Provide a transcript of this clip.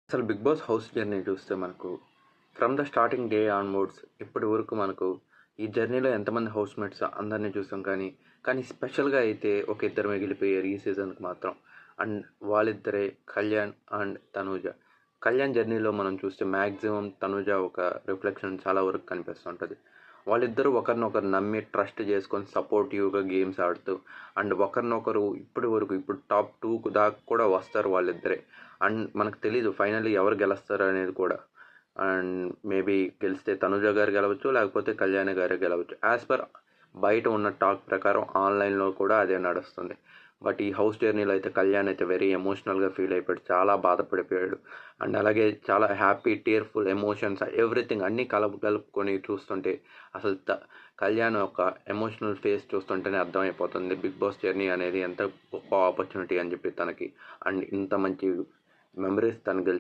అసలు 'big boss' house journey చూస్తే మనకు from the starting day onwards ఇప్పటి వరకు మనకు ఈ జర్నీలో ఎంతమంది హౌస్‌మేట్స్ అందరిని చూసాం కానీ స్పెషల్‌గా అయితే ఒక ఇద్దరు మిగిలిపోయారు ఈ సీజన్‌కి మాత్రం. అండ్ వాళ్ళిద్దరే కళ్యాణ్ అండ్ తనూజ. కళ్యాణ్ జర్నీలో మనం చూస్తే మాక్సిమం తనూజ ఒక రిఫ్లెక్షన్ చాలా వరకు కనిపిస్తుంటది. వాళ్ళిద్దరూ ఒకరినొకరు నమ్మి ట్రస్ట్ చేసుకొని సపోర్టివ్‌గా గేమ్స్ ఆడుతూ అండ్ ఒకరినొకరు ఇప్పటి వరకు ఇప్పుడు టాప్ 2 దాకా కూడా వస్తారు వాళ్ళిద్దరే. అండ్ మనకు తెలీదు ఫైనల్లీ ఎవరు గెలుస్తారు అనేది కూడా. అండ్ మేబీ గెలిస్తే తనుజ గారు గెలవచ్చు, లేకపోతే కళ్యాణి గారే గెలవచ్చు. యాజ్ పర్ బయట ఉన్న టాక్ ప్రకారం ఆన్‌లైన్‌లో కూడా అదే నడుస్తుంది. బట్ ఈ హౌస్ జర్నీలో అయితే కళ్యాణ్ అయితే వెరీ ఎమోషనల్‌గా ఫీల్ అయిపోయాడు. చాలా బాధపడిపోయాడు. అండ్ అలాగే చాలా హ్యాపీ, టీర్‌ఫుల్ ఎమోషన్స్ ఎవ్రీథింగ్ అన్నీ కలుపుకొని చూస్తుంటే అసలు కళ్యాణ్ యొక్క ఎమోషనల్ ఫేస్ చూస్తుంటేనే అర్థమైపోతుంది. 'బిగ్ బాస్' జర్నీ అనేది ఎంత గొప్ప ఆపర్చునిటీ అని చెప్పి తనకి. అండ్ ఇంత మంచి మెమరీస్ తను